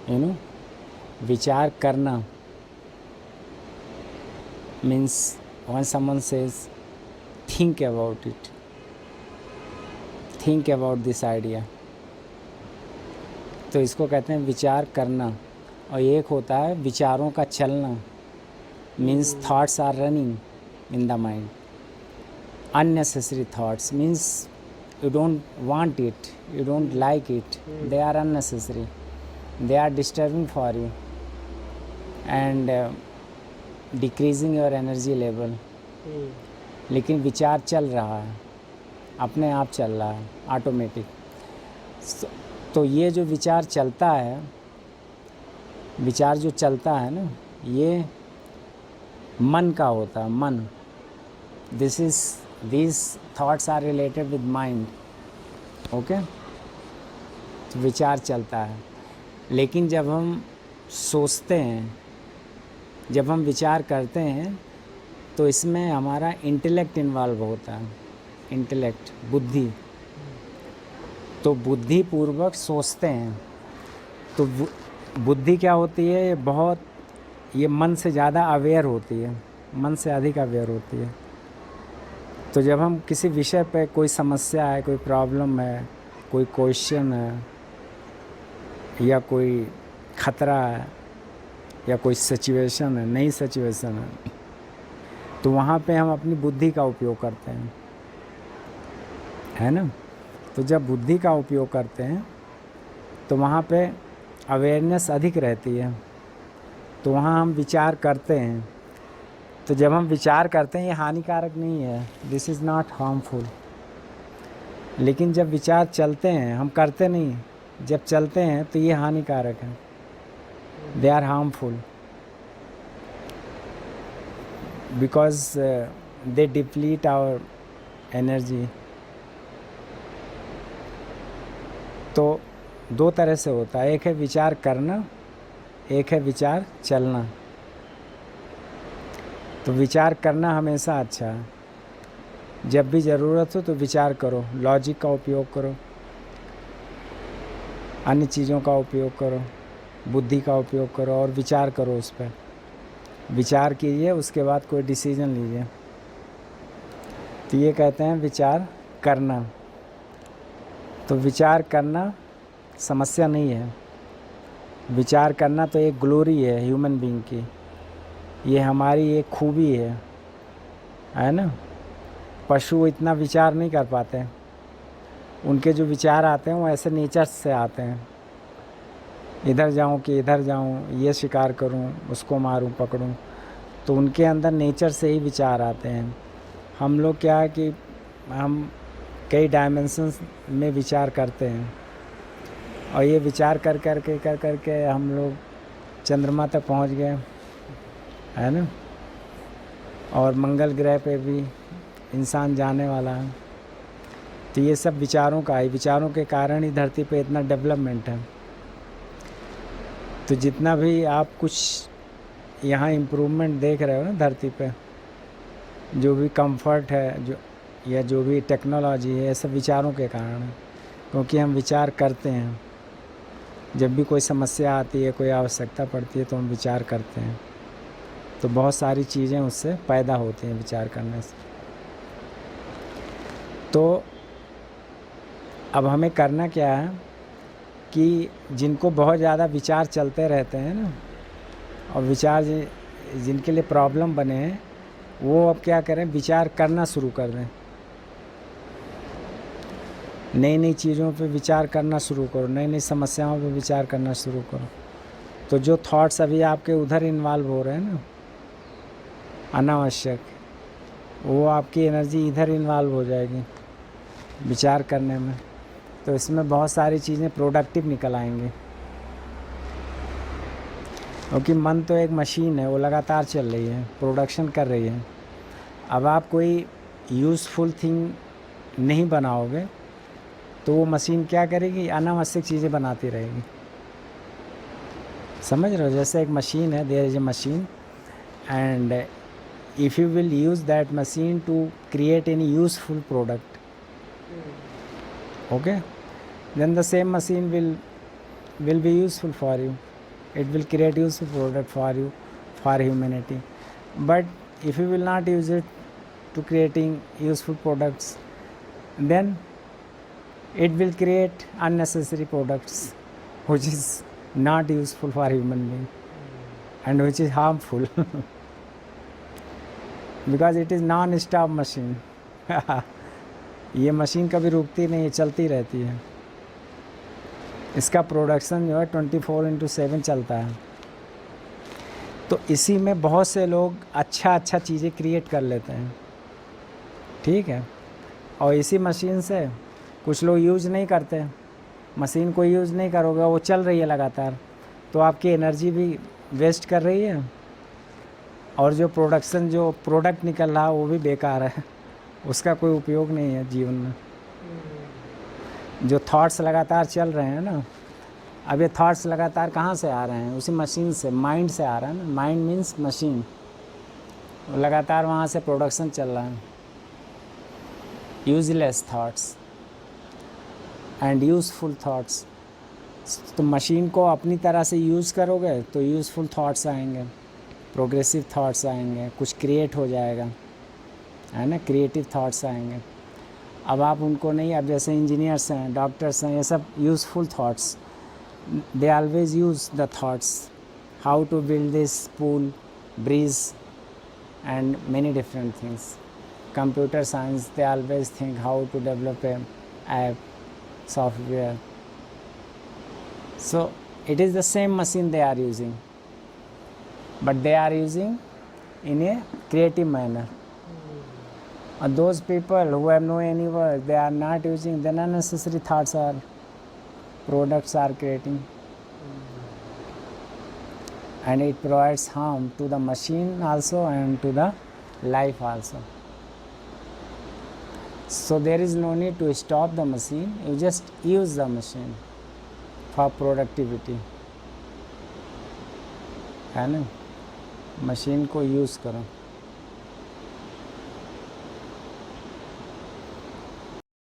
You know, विचार करना means when someone says think about it, think about this idea, तो इसको कहते हैं विचार करना। और एक होता है विचारों का चलना, means thoughts are running in the mind, unnecessary thoughts means you don't want it, you don't like it, they are unnecessary, they are disturbing for you and decreasing your energy level। लेकिन विचार चल रहा है, अपने आप चल रहा है, ऑटोमेटिक। तो ये जो विचार चलता है, विचार जो चलता है ना, ये मन का होता है, मन। these thoughts are related with mind, okay. तो विचार चलता है। लेकिन जब हम सोचते हैं, जब हम विचार करते हैं, तो इसमें हमारा इंटेलेक्ट इन्वॉल्व होता है, इंटेलेक्ट, बुद्धि। तो बुद्धि पूर्वक सोचते हैं। तो बुद्धि क्या होती है, ये बहुत, ये मन से ज़्यादा अवेयर होती है, मन से अधिक अवेयर होती है। तो जब हम किसी विषय पे, कोई समस्या है, कोई प्रॉब्लम है, कोई क्वेश्चन है, या कोई खतरा है, या कोई सिचुएशन है, नई सिचुएशन है, तो वहाँ पे हम अपनी बुद्धि का उपयोग करते हैं, है ना। तो जब बुद्धि का उपयोग करते हैं तो वहाँ पे अवेयरनेस अधिक रहती है, तो वहाँ हम विचार करते हैं। तो जब हम विचार करते हैं, ये हानिकारक नहीं है, दिस इज़ नॉट हार्मफुल। लेकिन जब विचार चलते हैं, हम करते नहीं, जब चलते हैं तो ये हानिकारक है, they are harmful, because they deplete our energy. तो दो तरह से होता है, एक है विचार करना, एक है विचार चलना। तो विचार करना हमेशा अच्छा है, जब भी ज़रूरत हो तो विचार करो, लॉजिक का उपयोग करो, अन्य चीज़ों का उपयोग करो, बुद्धि का उपयोग करो और विचार करो, उस पर विचार कीजिए, उसके बाद कोई डिसीजन लीजिए। तो ये कहते हैं विचार करना। तो विचार करना समस्या नहीं है, विचार करना तो एक ग्लोरी है ह्यूमन बीइंग की, ये हमारी एक खूबी है ना। पशु इतना विचार नहीं कर पाते, उनके जो विचार आते हैं वो ऐसे नेचर से आते हैं, इधर जाऊं कि इधर जाऊं, ये शिकार करूं, उसको मारूं, पकड़ूं, तो उनके अंदर नेचर से ही विचार आते हैं। हम लोग क्या है कि हम कई डायमेंशंस में विचार करते हैं, और ये विचार कर करके हम लोग चंद्रमा तक पहुंच गए, है ना। और मंगल ग्रह पे भी इंसान जाने वाला है। तो ये सब विचारों का ही, विचारों के कारण ही धरती पे इतना डेवलपमेंट है। तो जितना भी आप कुछ यहाँ इम्प्रूवमेंट देख रहे हो ना धरती पे, जो भी कंफर्ट है, जो या जो भी टेक्नोलॉजी है, ये सब विचारों के कारण है, क्योंकि हम विचार करते हैं। जब भी कोई समस्या आती है, कोई आवश्यकता पड़ती है, तो हम विचार करते हैं। तो बहुत सारी चीज़ें उससे पैदा होती हैं विचार करने से। तो अब हमें करना क्या है कि जिनको बहुत ज़्यादा विचार चलते रहते हैं ना, और विचार जिनके लिए प्रॉब्लम बने हैं, वो अब क्या करें, विचार करना शुरू कर दें, नई नई चीज़ों पे विचार करना शुरू करो, नई नई समस्याओं पे विचार करना शुरू करो। तो जो थॉट्स अभी आपके उधर इन्वॉल्व हो रहे हैं ना, अनावश्यक, वो आपकी एनर्जी इधर इन्वॉल्व हो जाएगी विचार करने में। तो इसमें बहुत सारी चीज़ें प्रोडक्टिव निकल आएंगी, क्योंकि मन तो एक मशीन है, वो लगातार चल रही है, प्रोडक्शन कर रही है। अब आप कोई यूज़फुल थिंग नहीं बनाओगे तो वो मशीन क्या करेगी, अनावश्यक चीज़ें बनाती रहेगी। समझ रहे हो, जैसे एक मशीन है, there is a machine, and if you will use that machine to create any useful product, okay, then the same machine will be useful for you. it will create useful product for you, for humanity. But if you will not use it to creating useful products, then it will create unnecessary products which is not useful for human being and which is harmful because it is non-stop machine. ये machine कभी रुकती नहीं है, चलती रहती है. इसका production जो है 24/7 चलता है. तो इसी में बहुत से लोग अच्छा चीज़ें क्रिएट कर लेते हैं, ठीक है. और इसी मशीन से कुछ लोग यूज़ नहीं करते. मशीन को यूज़ नहीं करोगे, वो चल रही है लगातार, तो आपकी एनर्जी भी वेस्ट कर रही है और जो प्रोडक्शन, जो प्रोडक्ट निकल रहा है वो भी बेकार है. उसका कोई उपयोग नहीं है जीवन में. जो थॉट्स लगातार चल रहे हैं ना, अब ये थॉट्स लगातार कहाँ से आ रहे हैं? उसी मशीन से, माइंड से आ रहा है ना. Mind means machine. लगातार वहाँ से प्रोडक्शन चल रहा है. Useless thoughts and useful thoughts. तो मशीन को अपनी तरह से यूज़ करोगे तो यूज़फुल थॉट्स आएंगे, प्रोग्रेसिव थॉट्स आएंगे, कुछ क्रिएट हो जाएगा, है ना. क्रिएटिव थॉट्स आएंगे. अब आप उनको नहीं, अब जैसे इंजीनियर्स हैं, डॉक्टर्स हैं, ये सब useful thoughts, they always use the thoughts how to build this पूल, bridge and many different things. Computer science, they always think how to develop a app, software. So it is the same machine they are using, but they are using in a creative manner. And those people who have no any work, they are not using, then unnecessary thoughts are, products are creating, and it provides harm to the machine also and to the life also. So there is no need to stop the machine, you just use the machine for productivity, है ना. Machine को use करो.